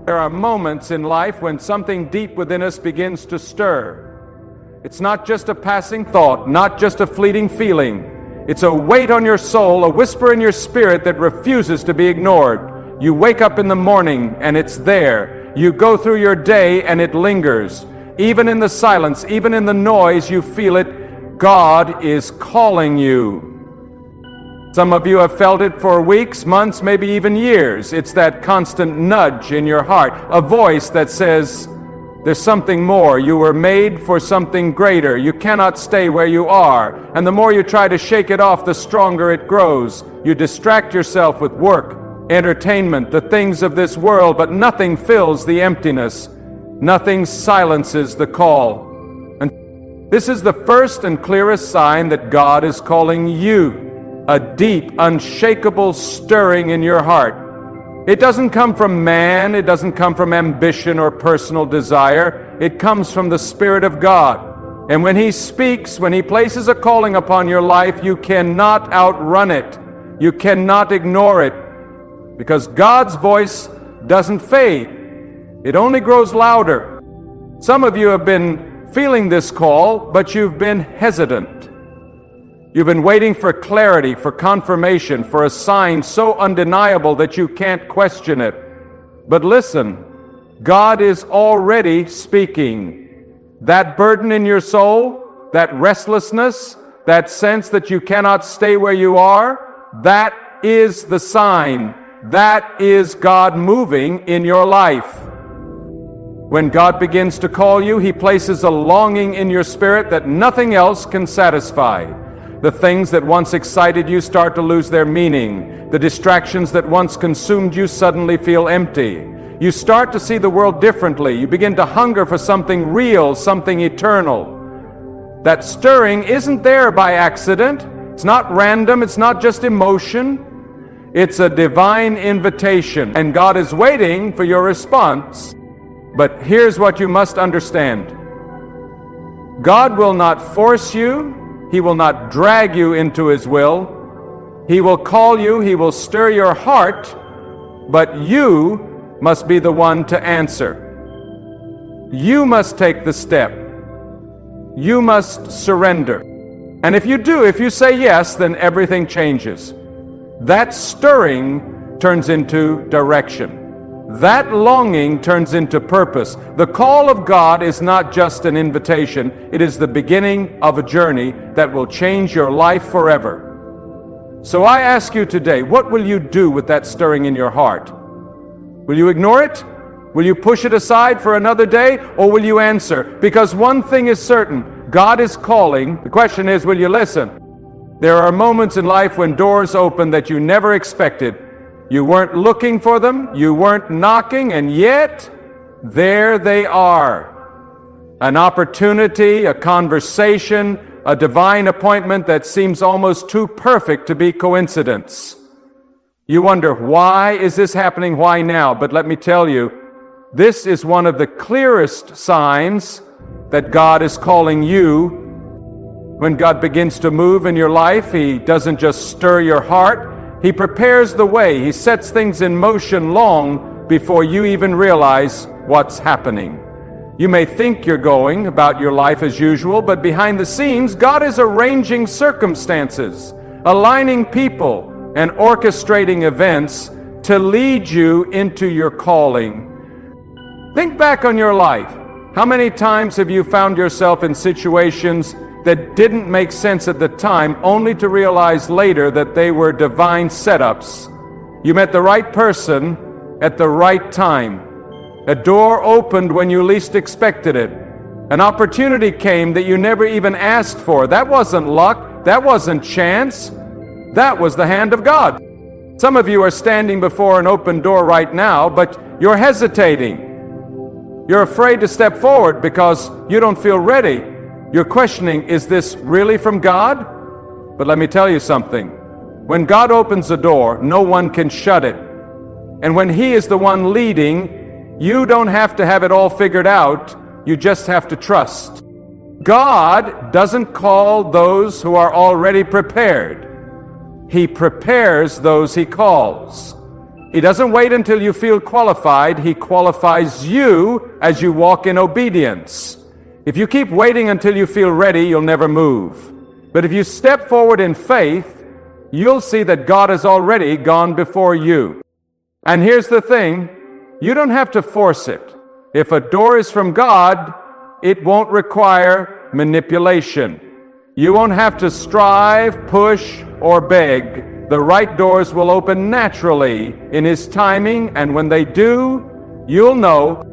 There are moments in life when something deep within us begins to stir. It's not just a passing thought, not just a fleeting feeling. It's a weight on your soul, a whisper in your spirit that refuses to be ignored. You wake up in the morning and it's there. You go through your day and it lingers. Even in the silence, even in the noise, you feel it. God is calling you. Some of you have felt it for weeks, months, maybe even years. It's that constant nudge in your heart, a voice that says, there's something more. You were made for something greater. You cannot stay where you are. And the more you try to shake it off, the stronger it grows. You distract yourself with work, entertainment, the things of this world, but nothing fills the emptiness. Nothing silences the call. And this is the first and clearest sign that God is calling you. A deep, unshakable stirring in your heart. It doesn't come from man, it doesn't come from ambition or personal desire. It comes from the Spirit of God. And when He speaks, when He places a calling upon your life, you cannot outrun it. You cannot ignore it. Because God's voice doesn't fade. It only grows louder. Some of you have been feeling this call, but you've been hesitant. You've been waiting for clarity, for confirmation, for a sign so undeniable that you can't question it. But listen, God is already speaking. That burden in your soul, that restlessness, that sense that you cannot stay where you are, that is the sign. That is God moving in your life. When God begins to call you, He places a longing in your spirit that nothing else can satisfy. The things that once excited you start to lose their meaning. The distractions that once consumed you suddenly feel empty. You start to see the world differently. You begin to hunger for something real, something eternal. That stirring isn't there by accident. It's not random. It's not just emotion. It's a divine invitation, and God is waiting for your response. But here's what you must understand. God will not force you. He will not drag you into His will. He will call you, He will stir your heart, but you must be the one to answer. You must take the step. You must surrender. And if you do, if you say yes, then everything changes. That stirring turns into direction. That longing turns into purpose. The call of God is not just an invitation. It is the beginning of a journey that will change your life forever. So I ask you today, what will you do with that stirring in your heart? Will you ignore it? Will you push it aside for another day? Or will you answer? Because one thing is certain, God is calling. The question is, will you listen? There are moments in life when doors open that you never expected. You weren't looking for them, you weren't knocking, and yet, there they are. An opportunity, a conversation, a divine appointment that seems almost too perfect to be coincidence. You wonder, why is this happening? Why now? But let me tell you, this is one of the clearest signs that God is calling you. When God begins to move in your life, He doesn't just stir your heart. He prepares the way. He sets things in motion long before you even realize what's happening. You may think you're going about your life as usual, but behind the scenes, God is arranging circumstances, aligning people, and orchestrating events to lead you into your calling. Think back on your life. How many times have you found yourself in situations that didn't make sense at the time, only to realize later that they were divine setups? You met the right person at the right time. A door opened when you least expected it. An opportunity came that you never even asked for. That wasn't luck. That wasn't chance. That was the hand of God. Some of you are standing before an open door right now, but you're hesitating. You're afraid to step forward because you don't feel ready. You're questioning, is this really from God? But let me tell you something. When God opens a door, no one can shut it. And when He is the one leading, you don't have to have it all figured out. You just have to trust. God doesn't call those who are already prepared. He prepares those He calls. He doesn't wait until you feel qualified. He qualifies you as you walk in obedience. If you keep waiting until you feel ready, you'll never move. But if you step forward in faith, you'll see that God has already gone before you. And here's the thing, you don't have to force it. If a door is from God, it won't require manipulation. You won't have to strive, push, or beg. The right doors will open naturally in His timing, and when they do, you'll know.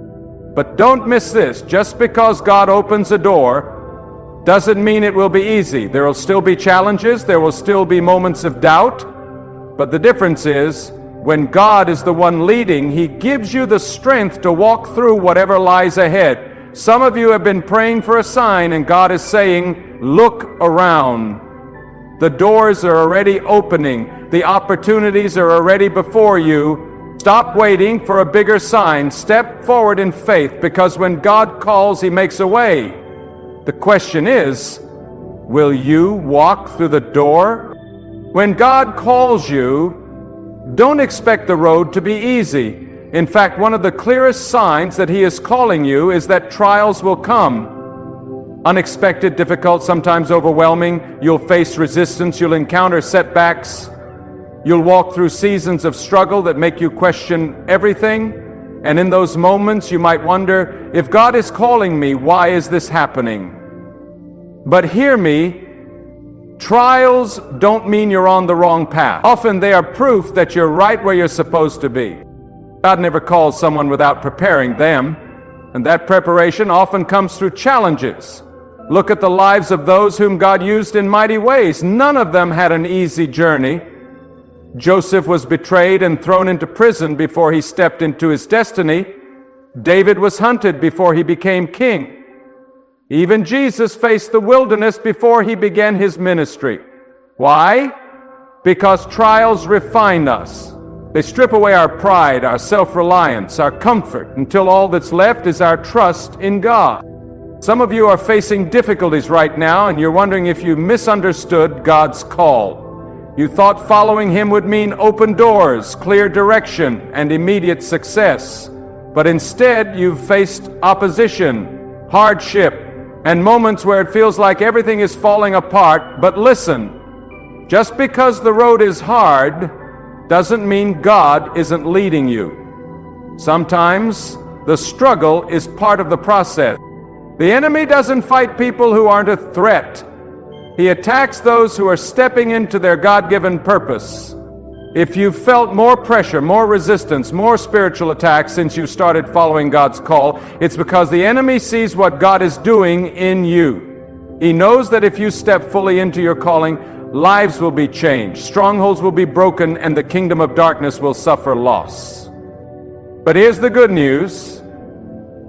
But don't miss this. Just because God opens a door doesn't mean it will be easy. There will still be challenges. There will still be moments of doubt. But the difference is, when God is the one leading, He gives you the strength to walk through whatever lies ahead. Some of you have been praying for a sign, and God is saying, look around. The doors are already opening. The opportunities are already before you. Stop waiting for a bigger sign. Step forward in faith, because when God calls, He makes a way. The question is, will you walk through the door? When God calls you, don't expect the road to be easy. In fact, one of the clearest signs that He is calling you is that trials will come. Unexpected, difficult, sometimes overwhelming. You'll face resistance. You'll encounter setbacks. You'll walk through seasons of struggle that make you question everything. And in those moments, you might wonder, if God is calling me, why is this happening? But hear me, trials don't mean you're on the wrong path. Often they are proof that you're right where you're supposed to be. God never calls someone without preparing them, and that preparation often comes through challenges. Look at the lives of those whom God used in mighty ways. None of them had an easy journey. Joseph was betrayed and thrown into prison before he stepped into his destiny. David was hunted before he became king. Even Jesus faced the wilderness before He began His ministry. Why? Because trials refine us. They strip away our pride, our self-reliance, our comfort, until all that's left is our trust in God. Some of you are facing difficulties right now, and you're wondering if you misunderstood God's call. You thought following Him would mean open doors, clear direction, and immediate success. But instead, you've faced opposition, hardship, and moments where it feels like everything is falling apart. But listen, just because the road is hard doesn't mean God isn't leading you. Sometimes the struggle is part of the process. The enemy doesn't fight people who aren't a threat. He attacks those who are stepping into their God-given purpose. If you've felt more pressure, more resistance, more spiritual attacks since you started following God's call, it's because the enemy sees what God is doing in you. He knows that if you step fully into your calling, lives will be changed, strongholds will be broken, and the kingdom of darkness will suffer loss. But here's the good news.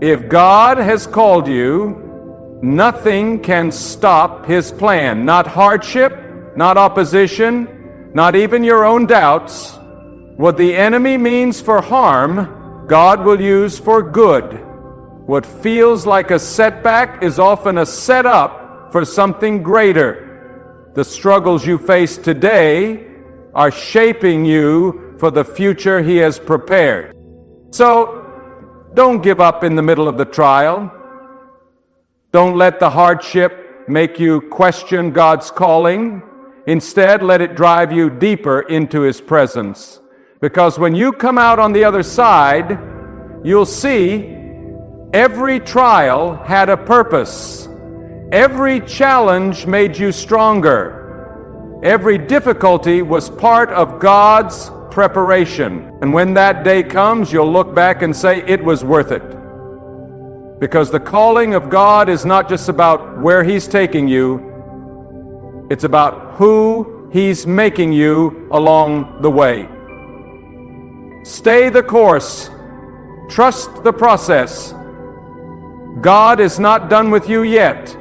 If God has called you, nothing can stop His plan. Not hardship, not opposition, not even your own doubts. What the enemy means for harm, God will use for good. What feels like a setback is often a setup for something greater. The struggles you face today are shaping you for the future He has prepared. So, don't give up in the middle of the trial. Don't let the hardship make you question God's calling. Instead, let it drive you deeper into His presence. Because when you come out on the other side, you'll see every trial had a purpose. Every challenge made you stronger. Every difficulty was part of God's preparation. And when that day comes, you'll look back and say, it was worth it. Because the calling of God is not just about where He's taking you, it's about who He's making you along the way. Stay the course. Trust the process. God is not done with you yet.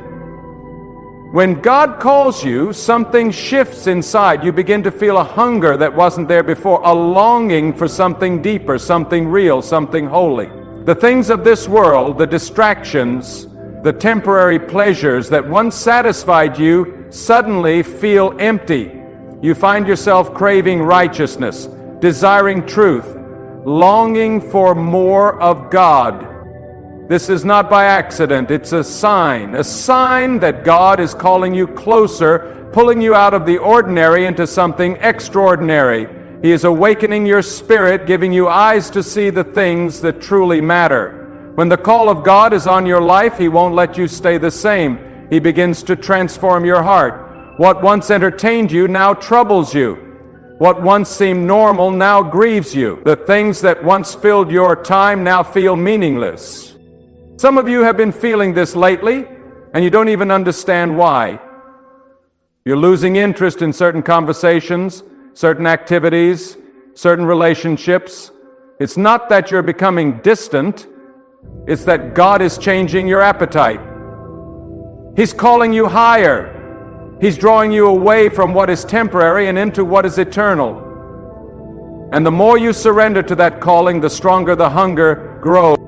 When God calls you, something shifts inside. You begin to feel a hunger that wasn't there before, a longing for something deeper, something real, something holy. The things of this world, the distractions, the temporary pleasures that once satisfied you suddenly feel empty. You find yourself craving righteousness, desiring truth, longing for more of God. This is not by accident, it's a sign that God is calling you closer, pulling you out of the ordinary into something extraordinary. He is awakening your spirit, giving you eyes to see the things that truly matter. When the call of God is on your life, He won't let you stay the same. He begins to transform your heart. What once entertained you now troubles you. What once seemed normal now grieves you. The things that once filled your time now feel meaningless. Some of you have been feeling this lately, and you don't even understand why. You're losing interest in certain conversations, certain activities, certain relationships. It's not that you're becoming distant, it's that God is changing your appetite. He's calling you higher. He's drawing you away from what is temporary and into what is eternal. And the more you surrender to that calling, the stronger the hunger grows.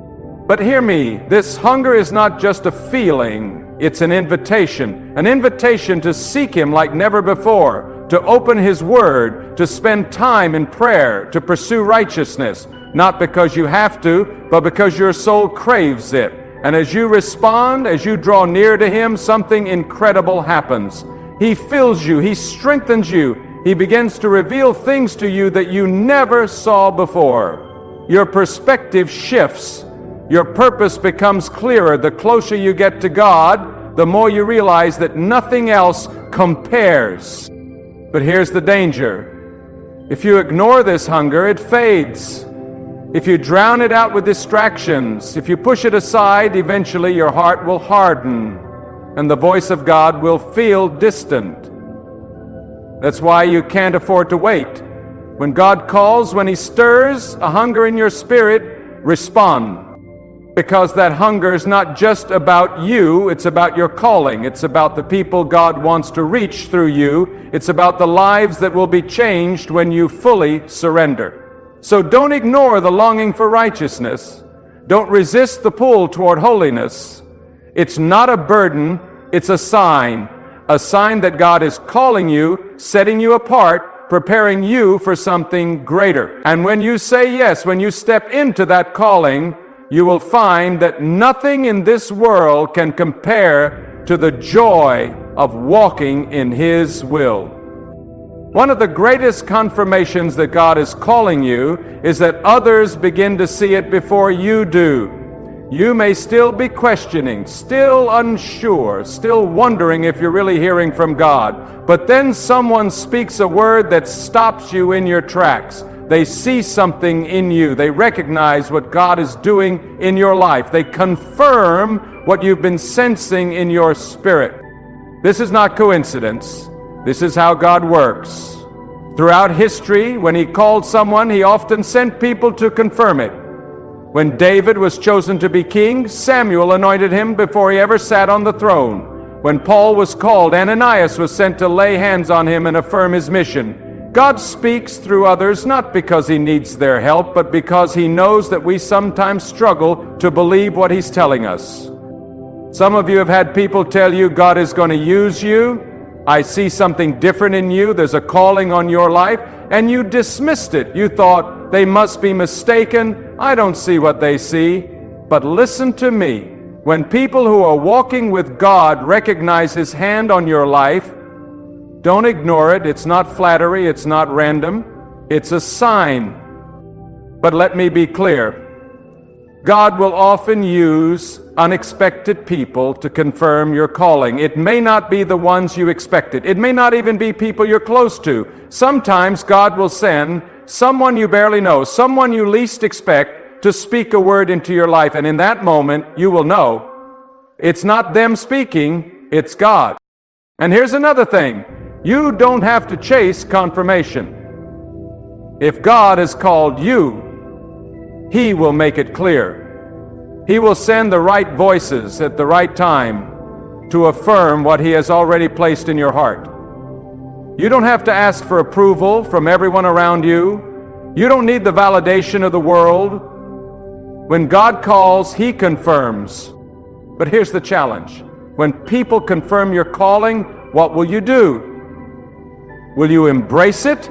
But hear me, this hunger is not just a feeling, it's an invitation to seek Him like never before, to open His Word, to spend time in prayer, to pursue righteousness, not because you have to, but because your soul craves it. And as you respond, as you draw near to Him, something incredible happens. He fills you, He strengthens you, He begins to reveal things to you that you never saw before. Your perspective shifts. Your purpose becomes clearer. The closer you get to God, the more you realize that nothing else compares. But here's the danger. If you ignore this hunger, it fades. If you drown it out with distractions, if you push it aside, eventually your heart will harden, and the voice of God will feel distant. That's why you can't afford to wait. When God calls, when He stirs a hunger in your spirit, respond. Because that hunger is not just about you, it's about your calling. It's about the people God wants to reach through you. It's about the lives that will be changed when you fully surrender. So don't ignore the longing for righteousness. Don't resist the pull toward holiness. It's not a burden, it's a sign that God is calling you, setting you apart, preparing you for something greater. And when you say yes, when you step into that calling, you will find that nothing in this world can compare to the joy of walking in His will. One of the greatest confirmations that God is calling you is that others begin to see it before you do. You may still be questioning, still unsure, still wondering if you're really hearing from God. But then someone speaks a word that stops you in your tracks. They see something in you. They recognize what God is doing in your life. They confirm what you've been sensing in your spirit. This is not coincidence. This is how God works. Throughout history, when He called someone, He often sent people to confirm it. When David was chosen to be king, Samuel anointed him before he ever sat on the throne. When Paul was called, Ananias was sent to lay hands on him and affirm his mission. God speaks through others not because He needs their help, but because He knows that we sometimes struggle to believe what He's telling us. Some of you have had people tell you God is going to use you. I see something different in you. There's a calling on your life. And you dismissed it. You thought they must be mistaken. I don't see what they see. But listen to me. When people who are walking with God recognize His hand on your life, don't ignore it. It's not flattery. It's not random. It's a sign. But let me be clear. God will often use unexpected people to confirm your calling. It may not be the ones you expected. It may not even be people you're close to. Sometimes God will send someone you barely know, someone you least expect to speak a word into your life. And in that moment, you will know it's not them speaking, it's God. And here's another thing. You don't have to chase confirmation. If God has called you, He will make it clear. He will send the right voices at the right time to affirm what He has already placed in your heart. You don't have to ask for approval from everyone around you. You don't need the validation of the world. When God calls, He confirms. But here's the challenge. When people confirm your calling, what will you do? Will you embrace it?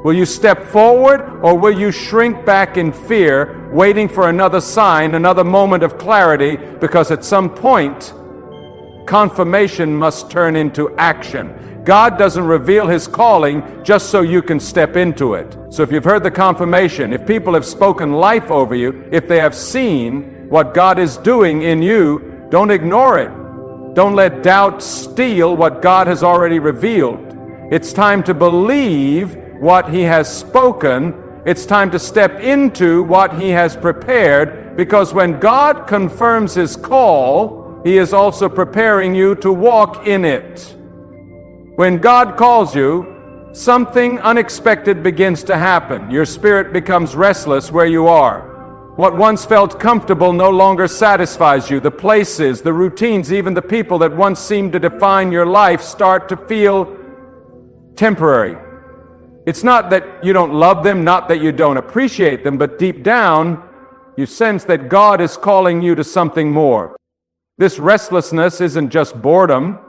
Will you step forward, or will you shrink back in fear, waiting for another sign, another moment of clarity? Because at some point, confirmation must turn into action. God doesn't reveal His calling just so you can step into it. So if you've heard the confirmation, if people have spoken life over you, if they have seen what God is doing in you, don't ignore it. Don't let doubt steal what God has already revealed. It's time to believe what He has spoken. It's time to step into what He has prepared, because when God confirms His call, He is also preparing you to walk in it. When God calls you, something unexpected begins to happen. Your spirit becomes restless where you are. What once felt comfortable no longer satisfies you. The places, the routines, even the people that once seemed to define your life start to feel temporary. It's not that you don't love them, not that you don't appreciate them, but deep down, you sense that God is calling you to something more. This restlessness isn't just boredom.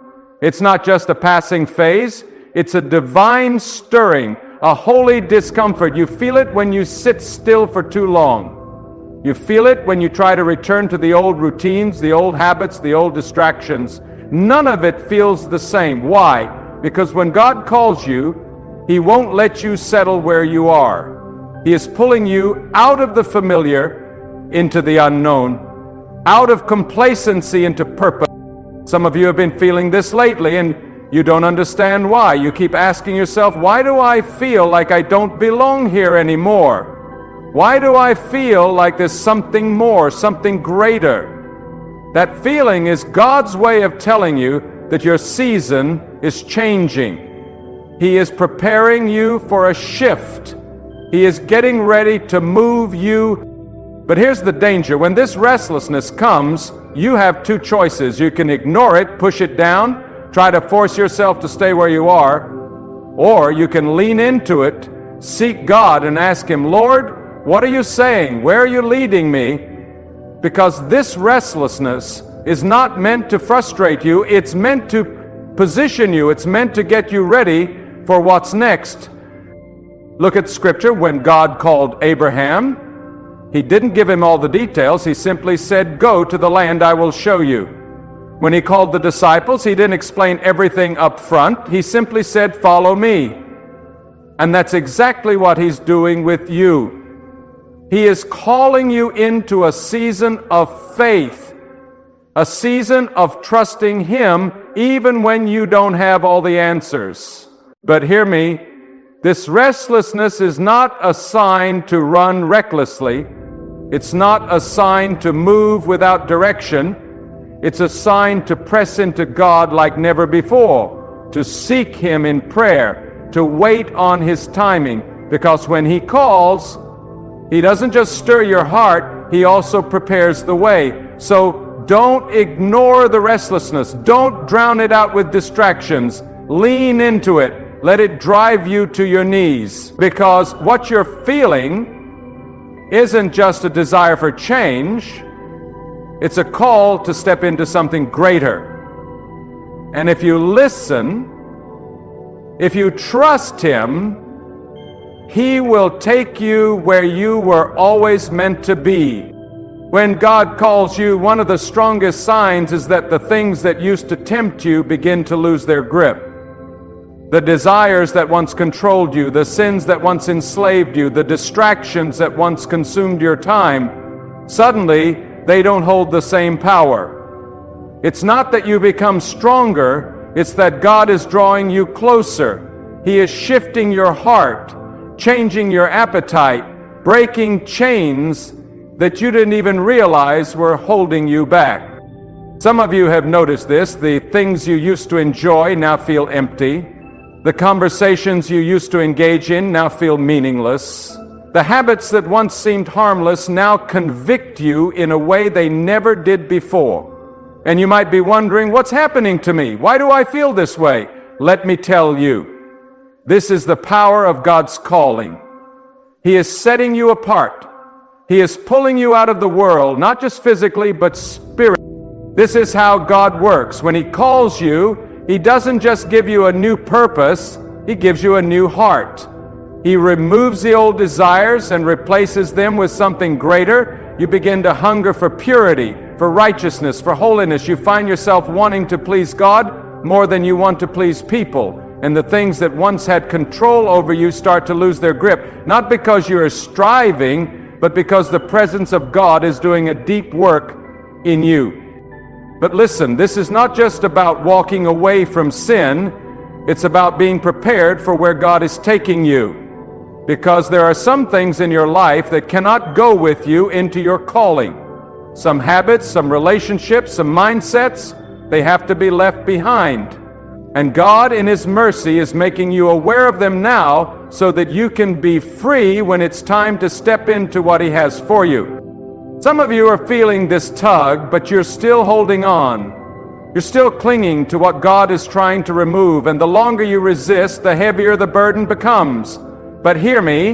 It's not just a passing phase. It's a divine stirring, a holy discomfort. You feel it when you sit still for too long. You feel it when you try to return to the old routines, the old habits, the old distractions. None of it feels the same. Why? Because when God calls you, He won't let you settle where you are. He is pulling you out of the familiar into the unknown, out of complacency into purpose. Some of you have been feeling this lately, and you don't understand why. You keep asking yourself, why do I feel like I don't belong here anymore? Why do I feel like there's something more, something greater? That feeling is God's way of telling you that your season is changing. He is preparing you for a shift. He is getting ready to move you. But here's the danger. When this restlessness comes, you have two choices. You can ignore it, push it down, try to force yourself to stay where you are, or you can lean into it, seek God and ask Him, Lord, what are you saying? Where are you leading me? Because this restlessness is not meant to frustrate you. It's meant to position you. It's meant to get you ready for what's next. Look at Scripture. When God called Abraham, He didn't give him all the details. He simply said, go to the land I will show you. When He called the disciples, He didn't explain everything up front. He simply said, follow me. And that's exactly what He's doing with you. He is calling you into a season of faith, a season of trusting Him even when you don't have all the answers. But hear me, this restlessness is not a sign to run recklessly. It's not a sign to move without direction. It's a sign to press into God like never before, to seek Him in prayer, to wait on His timing, because when He calls, He doesn't just stir your heart, He also prepares the way. So don't ignore the restlessness. Don't drown it out with distractions. Lean into it. Let it drive you to your knees. Because what you're feeling isn't just a desire for change. It's a call to step into something greater. And if you listen, if you trust Him, He will take you where you were always meant to be. When God calls you, one of the strongest signs is that the things that used to tempt you begin to lose their grip. The desires that once controlled you, the sins that once enslaved you, the distractions that once consumed your time, suddenly they don't hold the same power. It's not that you become stronger, it's that God is drawing you closer. He is shifting your heart, changing your appetite, breaking chains that you didn't even realize were holding you back. Some of you have noticed this. The things you used to enjoy now feel empty. The conversations you used to engage in now feel meaningless. The habits that once seemed harmless now convict you in a way they never did before. And you might be wondering, what's happening to me? Why do I feel this way? Let me tell you. This is the power of God's calling. He is setting you apart. He is pulling you out of the world, not just physically, but spiritually. This is how God works. When He calls you, He doesn't just give you a new purpose, He gives you a new heart. He removes the old desires and replaces them with something greater. You begin to hunger for purity, for righteousness, for holiness. You find yourself wanting to please God more than you want to please people. And the things that once had control over you start to lose their grip. Not because you are striving, but because the presence of God is doing a deep work in you. But listen, this is not just about walking away from sin. It's about being prepared for where God is taking you. Because there are some things in your life that cannot go with you into your calling. Some habits, some relationships, some mindsets, they have to be left behind. And God in His mercy is making you aware of them now so that you can be free when it's time to step into what He has for you. Some of you are feeling this tug, but you're still holding on. You're still clinging to what God is trying to remove, and the longer you resist, the heavier the burden becomes. But hear me,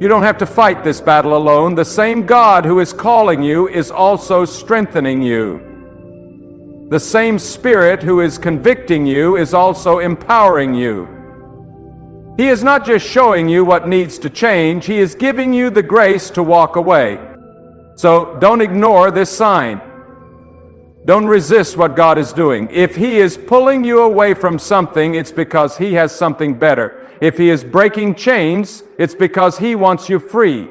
you don't have to fight this battle alone. The same God who is calling you is also strengthening you. The same Spirit who is convicting you is also empowering you. He is not just showing you what needs to change, He is giving you the grace to walk away. So don't ignore this sign. Don't resist what God is doing. If He is pulling you away from something, it's because He has something better. If He is breaking chains, it's because He wants you free.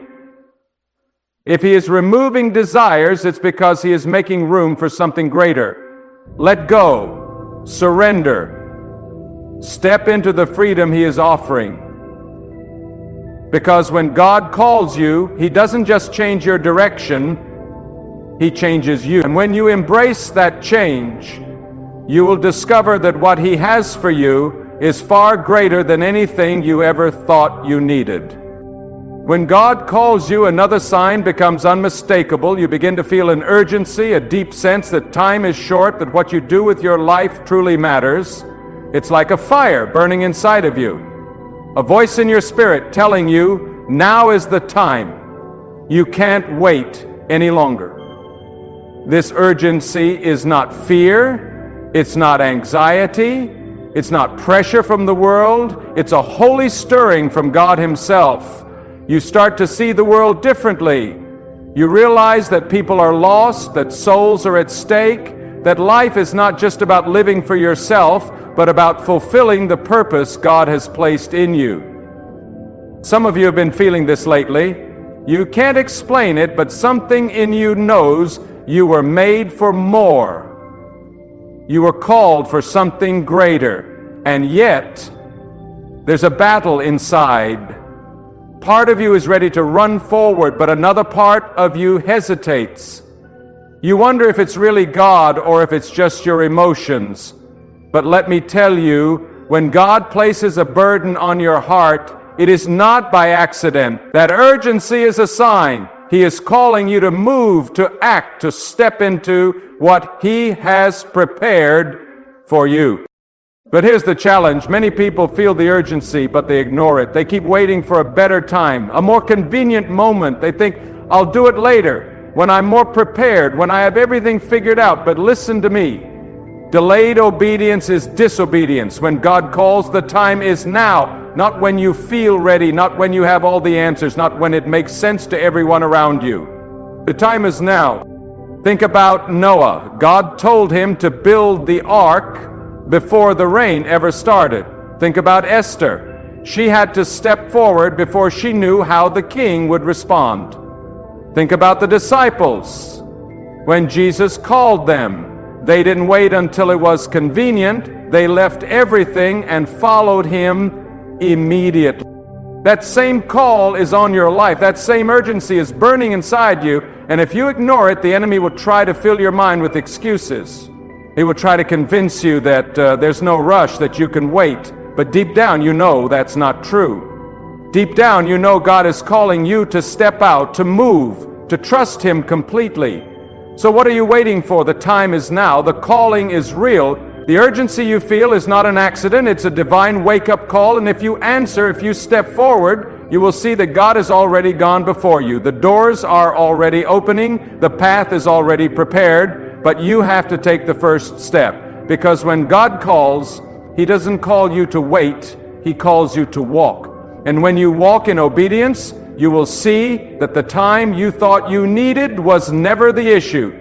If He is removing desires, it's because He is making room for something greater. Let go, surrender, step into the freedom He is offering. Because when God calls you, He doesn't just change your direction, He changes you. And when you embrace that change, you will discover that what He has for you is far greater than anything you ever thought you needed. When God calls you, another sign becomes unmistakable. You begin to feel an urgency, a deep sense that time is short, that what you do with your life truly matters. It's like a fire burning inside of you. A voice in your spirit telling you, now is the time. You can't wait any longer. This urgency is not fear, it's not anxiety, it's not pressure from the world, it's a holy stirring from God Himself. You start to see the world differently. You realize that people are lost, that souls are at stake, that life is not just about living for yourself, but about fulfilling the purpose God has placed in you. Some of you have been feeling this lately. You can't explain it, but something in you knows you were made for more. You were called for something greater, and yet there's a battle inside. Part of you is ready to run forward, but another part of you hesitates. You wonder if it's really God or if it's just your emotions. But let me tell you, when God places a burden on your heart, it is not by accident. That urgency is a sign. He is calling you to move, to act, to step into what He has prepared for you. But here's the challenge. Many people feel the urgency, but they ignore it. They keep waiting for a better time, a more convenient moment. They think, I'll do it later, when I'm more prepared, when I have everything figured out. But listen to me. Delayed obedience is disobedience. When God calls, the time is now, not when you feel ready, not when you have all the answers, not when it makes sense to everyone around you. The time is now. Think about Noah. God told him to build the ark before the rain ever started. Think about Esther. She had to step forward before she knew how the king would respond. Think about the disciples. When Jesus called them, they didn't wait until it was convenient. They left everything and followed Him immediately. That same call is on your life. That same urgency is burning inside you. And if you ignore it, the enemy will try to fill your mind with excuses. He will try to convince you that there's no rush, that you can wait. But deep down, you know that's not true. Deep down, you know God is calling you to step out, to move, to trust Him completely. So what are you waiting for? The time is now. The calling is real. The urgency you feel is not an accident. It's a divine wake-up call. And if you answer, if you step forward, you will see that God has already gone before you. The doors are already opening. The path is already prepared. But you have to take the first step, because when God calls, He doesn't call you to wait. He calls you to walk. And when you walk in obedience, you will see that the time you thought you needed was never the issue.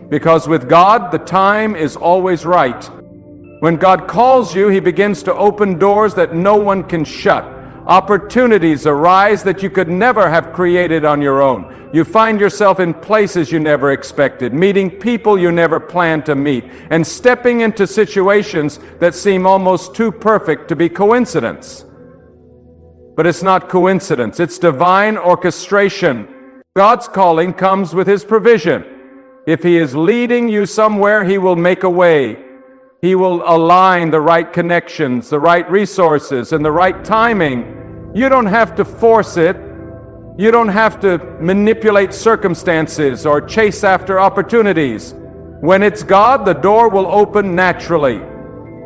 Because with God, the time is always right. When God calls you, He begins to open doors that no one can shut. Opportunities arise that you could never have created on your own. You find yourself in places you never expected, meeting people you never planned to meet, and stepping into situations that seem almost too perfect to be coincidence. But it's not coincidence, it's divine orchestration. God's calling comes with His provision. If He is leading you somewhere, He will make a way. He will align the right connections, the right resources, and the right timing. You don't have to force it. You don't have to manipulate circumstances or chase after opportunities. When it's God, the door will open naturally.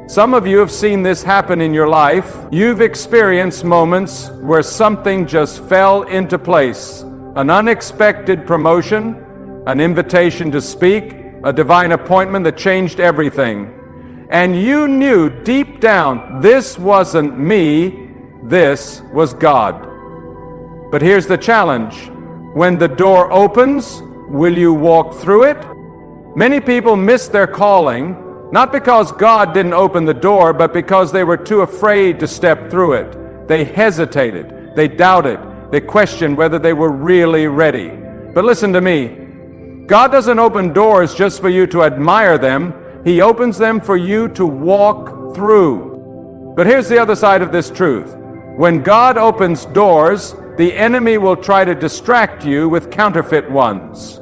Some of you have seen this happen in your life. You've experienced moments where something just fell into place. An unexpected promotion, an invitation to speak, a divine appointment that changed everything. And you knew deep down, this wasn't me, this was God. But here's the challenge. When the door opens, will you walk through it? Many people miss their calling, not because God didn't open the door, but because they were too afraid to step through it. They hesitated, they doubted, they questioned whether they were really ready. But listen to me. God doesn't open doors just for you to admire them. He opens them for you to walk through. But here's the other side of this truth. When God opens doors, the enemy will try to distract you with counterfeit ones.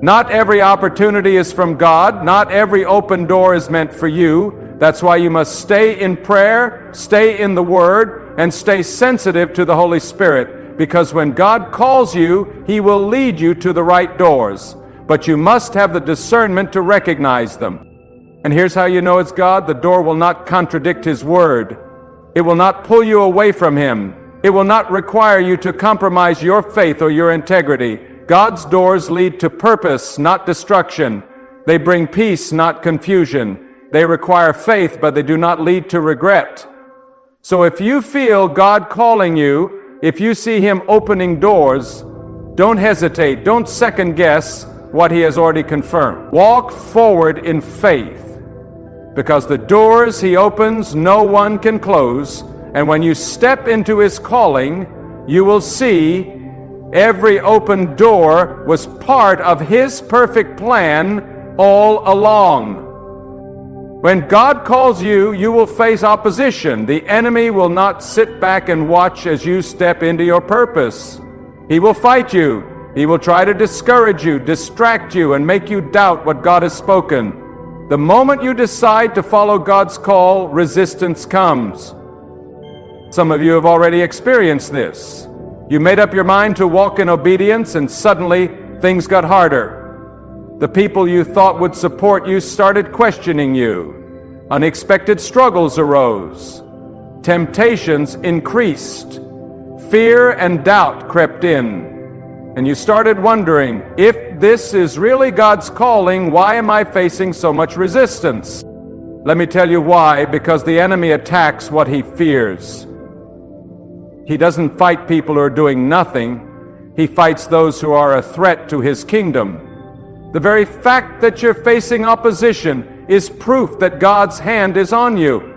Not every opportunity is from God. Not every open door is meant for you. That's why you must stay in prayer, stay in the Word, and stay sensitive to the Holy Spirit. Because when God calls you, He will lead you to the right doors. But you must have the discernment to recognize them. And here's how you know it's God. The door will not contradict His word. It will not pull you away from Him. It will not require you to compromise your faith or your integrity. God's doors lead to purpose, not destruction. They bring peace, not confusion. They require faith, but they do not lead to regret. So if you feel God calling you, if you see Him opening doors, don't hesitate. Don't second guess what He has already confirmed. Walk forward in faith. Because the doors He opens, no one can close. And when you step into His calling, you will see every open door was part of His perfect plan all along. When God calls you, you will face opposition. The enemy will not sit back and watch as you step into your purpose. He will fight you. He will try to discourage you, distract you, and make you doubt what God has spoken. The moment you decide to follow God's call, resistance comes. Some of you have already experienced this. You made up your mind to walk in obedience, and suddenly things got harder. The people you thought would support you started questioning you. Unexpected struggles arose. Temptations increased. Fear and doubt crept in. And you started wondering, if this is really God's calling, why am I facing so much resistance? Let me tell you why. Because the enemy attacks what he fears. He doesn't fight people who are doing nothing. He fights those who are a threat to his kingdom. The very fact that you're facing opposition is proof that God's hand is on you.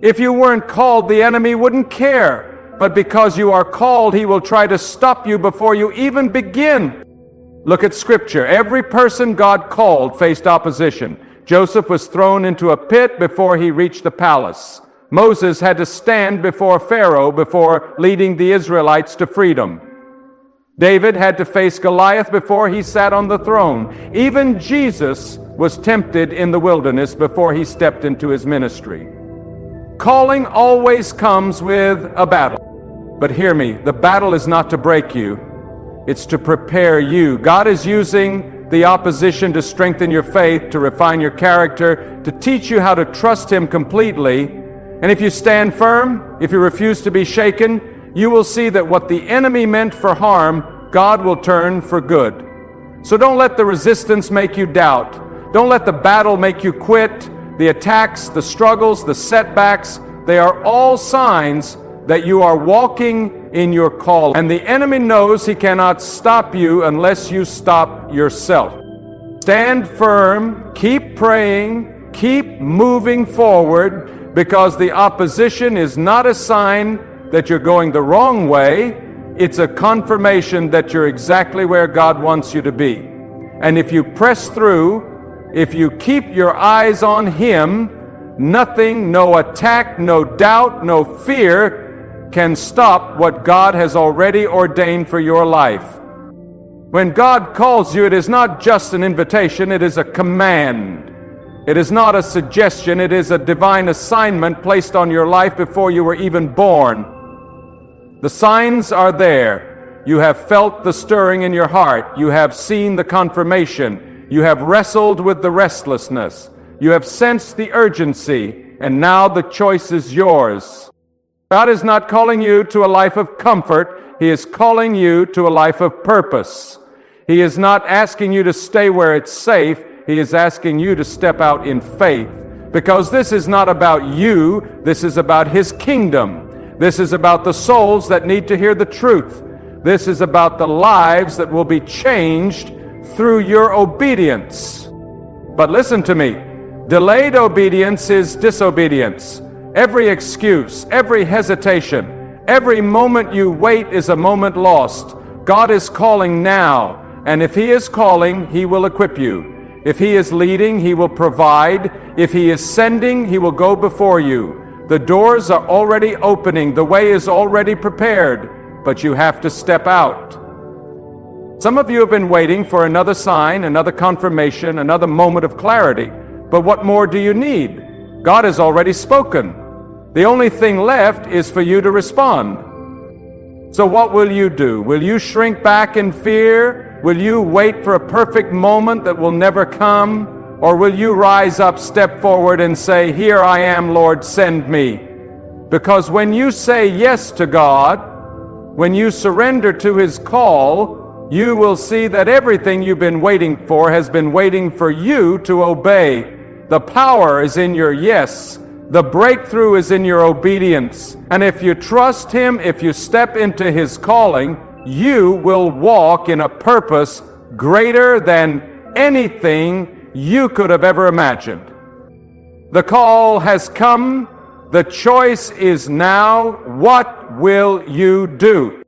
If you weren't called, the enemy wouldn't care. But because you are called, he will try to stop you before you even begin. Look at Scripture. Every person God called faced opposition. Joseph was thrown into a pit before he reached the palace. Moses had to stand before Pharaoh before leading the Israelites to freedom. David had to face Goliath before he sat on the throne. Even Jesus was tempted in the wilderness before he stepped into his ministry. Calling always comes with a battle. But hear me, the battle is not to break you. It's to prepare you. God is using the opposition to strengthen your faith, to refine your character, to teach you how to trust Him completely. And if you stand firm, if you refuse to be shaken, you will see that what the enemy meant for harm, God will turn for good. So don't let the resistance make you doubt. Don't let the battle make you quit. The attacks, the struggles, the setbacks They are all signs that you are walking in your call. And the enemy knows he cannot stop you unless you stop yourself. Stand firm, keep praying, keep moving forward, because the opposition is not a sign that you're going the wrong way. It's a confirmation that you're exactly where God wants you to be. And if you press through, if you keep your eyes on Him, nothing, no attack, no doubt, no fear can stop what God has already ordained for your life. When God calls you, it is not just an invitation, it is a command. It is not a suggestion, it is a divine assignment placed on your life before you were even born. The signs are there. You have felt the stirring in your heart. You have seen the confirmation. You have wrestled with the restlessness. You have sensed the urgency, and now the choice is yours. God is not calling you to a life of comfort. He is calling you to a life of purpose. He is not asking you to stay where it's safe. He is asking you to step out in faith. Because this is not about you. This is about His kingdom. This is about the souls that need to hear the truth. This is about the lives that will be changed through your obedience. But listen to me. Delayed obedience is disobedience. Every excuse, every hesitation, every moment you wait is a moment lost. God is calling now. And if He is calling, He will equip you. If He is leading, He will provide. If He is sending, He will go before you. The doors are already opening. The way is already prepared. But you have to step out. Some of you have been waiting for another sign, another confirmation, another moment of clarity. But what more do you need? God has already spoken. The only thing left is for you to respond. So what will you do? Will you shrink back in fear? Will you wait for a perfect moment that will never come? Or will you rise up, step forward, and say, "Here I am, Lord, send me"? Because when you say yes to God, when you surrender to His call, you will see that everything you've been waiting for has been waiting for you to obey. The power is in your yes. The breakthrough is in your obedience. And if you trust Him, if you step into His calling, you will walk in a purpose greater than anything you could have ever imagined. The call has come. The choice is now. What will you do?